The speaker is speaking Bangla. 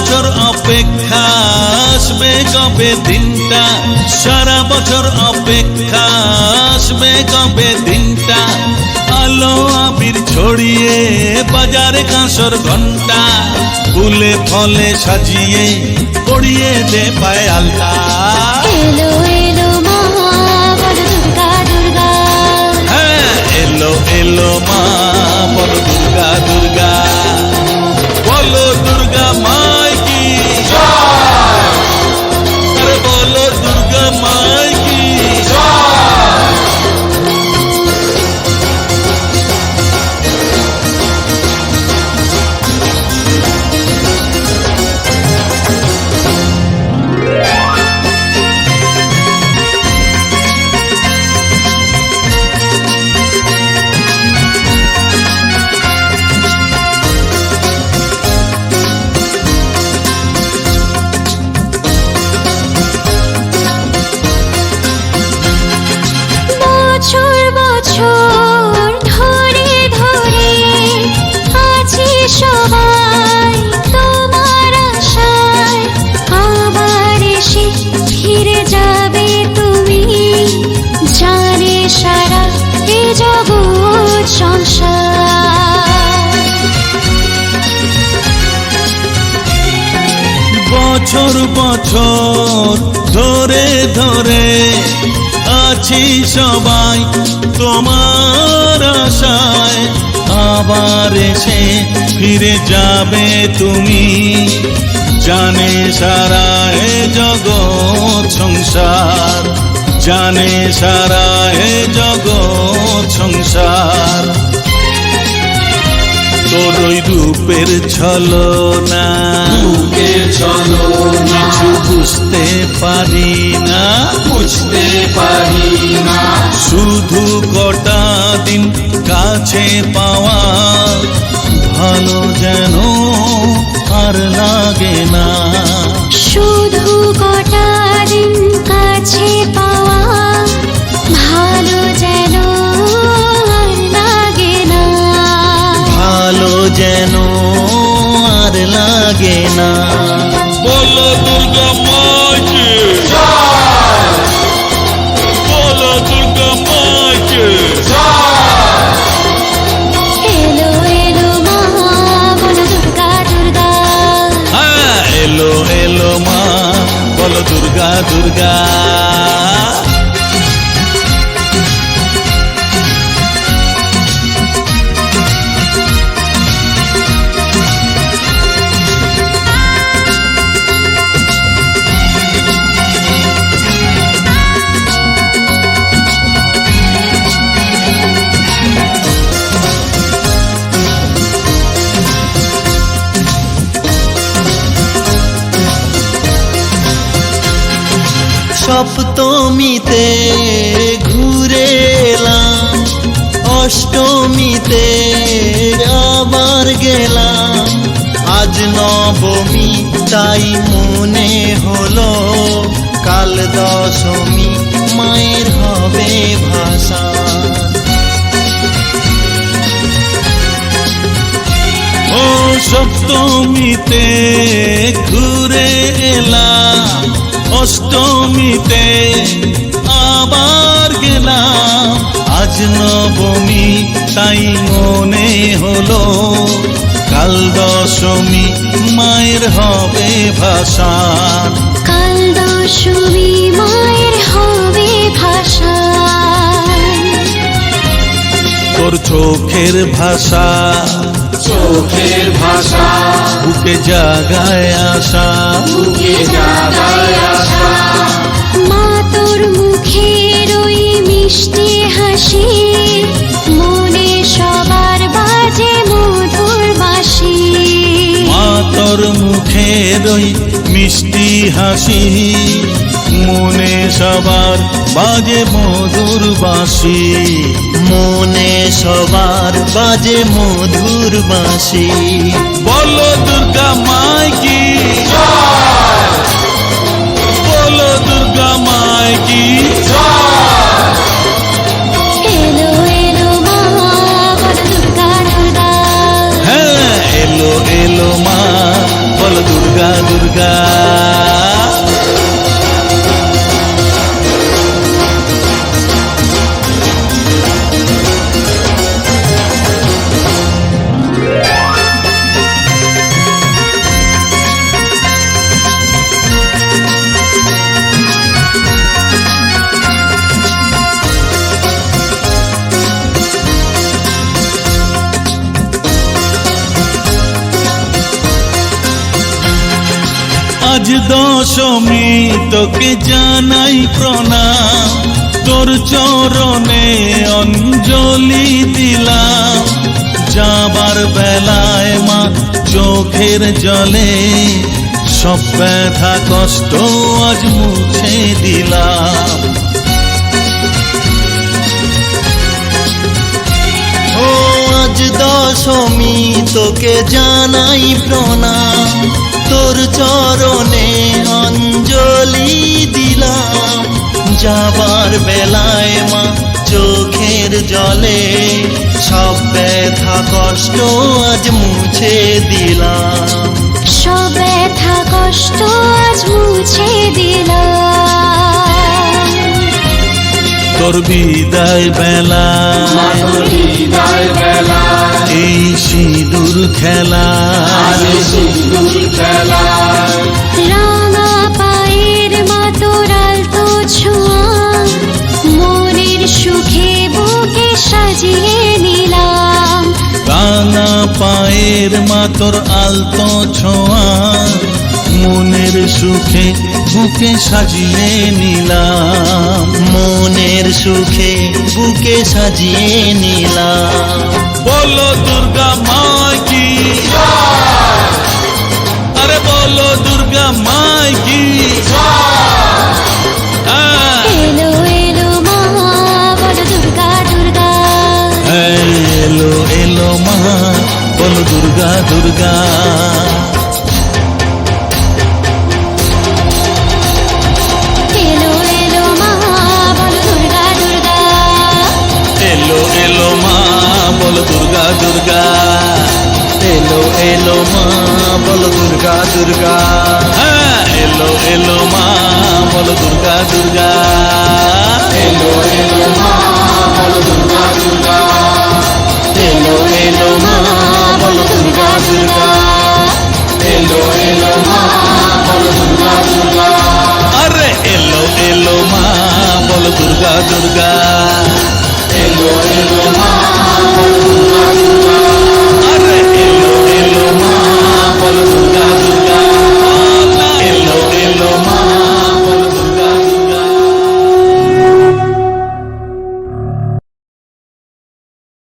বছর অপেক্ষা আসবে কবে দিনটা, সারা বছর অপেক্ষা আসবে কবে দিনটা, আলো আবির ছড়িয়ে বাজারে কাঁসর ঘন্টা, ফুলে ফলে সাজিয়ে পড়িয়ে দে পায়ে আলতা। এলো এলো মা বল দুর্গা দুর্গা, হ্যাঁ এলো এলো মা বল দুর্গা দুর্গা, বলো দুর্গা মাই কি জয়, আরে বলো দুর্গা মাই কি জয়। বছর বছর ধরে ধরে আছি সবাই তোমার আশায়, আবার এসে ফিরে যাবে তুমি, জানে সারা এ জগৎ সংসার। বছর বছর ধরে ধরে আছি সবাই তোমার আশায়, আবার এসে ফিরে যাবে তুমি, জানে সারা এ জগৎ সংসার, জানে সারা এ জগৎ সংসার। তোর ওই রূপের ছলনা, রূপের ছলনা কিছু বুঝতে পারি না, বুঝতে পারি না, শুধু কটা দিন কাছে পাওয়া ভালো যেন আর লাগে না, শুধু কটা দিন কাছে পাওয়া ভালো যেন আর লাগে না, ভালো যেন আর লাগে না। বলো দুর্গা মাইকে জয়, বলো দুর্গা মাইকে জয়, এলো এলো মা বল দুর্গা দুর্গা, হ্যাঁ এলো এলো মা বলো দুর্গা দুর্গা। সপ্তমীতে ঘুরে এলাম, অষ্টমীতে আবার গেলাম, আজ নবমী তাই মনে হলো কাল দশমী মায়ের হবে ভাষা। ও সপ্তমীতে ঘুরে এলাম, অষ্টমীতে আবার গেলাম, আজ নবমী তাই মনে হলো কাল দশমী মায়ের হবে ভাসান, কাল দশমী মায়ের হবে ভাসান। তোর চোখের ভাষা, চোখের ভাষা বুকে জাগায় আশা, বুকে জাগায় আশা, মা তোর মুখের ওই মিষ্টি হাসি, মনে সবার বাজে মধুর বাঁশি, মা তোর মুখের ওই মিষ্টি হাসি, মনে সবার বাজে মধুর বাঁশি, মনে সবার বাজে মধুর বাঁশি। বলো দুর্গা মাই কি জয়, বলো দুর্গা মাই কি জয়, এলো এলো মা বল দুর্গা দুর্গা, হ্যাঁ এলো এলো মা বলো দুর্গা দুর্গা আজ দশমী তোকে জানাই প্রণাম তোর চরণে অঞ্জলি দিলাম যাবার বেলায় মা চোখের জলে সব ব্যথা কষ্ট আজ মুছে দিলাম ও আজ দশমী তোকে জানাই প্রণাম তোর চরণে অঞ্জলি দিলাম যাবার বেলায় মা চোখের জলে সব ব্যথা কষ্ট আজ মুছে দিলাম সব ব্যথা কষ্ট আজ মুছে দিলাম তোর বিদায় বেলা মাতর বিদায় বেলা এই সিঁদুর খেলা আজ সিঁদুর খেলা রাঙা পায়ের মা তোর আলতো ছোঁয়া মনের সুখে বুকে সাজিয়ে নিলাম রাঙা পায়ের মা তোর আলতো ছোঁয়া মনের সুখে বুকে সাজিয়ে নিলাম মনের সুখে বুকে সাজিয়ে নিলাম বলো দুর্গা মা কি আরে বলো দুর্গা মা কি এলো এলো মা বলো দুর্গা দুর্গা এলো এলো মা বলো দুর্গা দুর্গা এলো এলো মা বলো দুর্গা দুর্গা এলো এলো মা বলো দুর্গা দুর্গা এলো এলো মা বলো দুর্গা দুর্গা হ্যাঁ এলো এলো মা বলো দুর্গা দুর্গা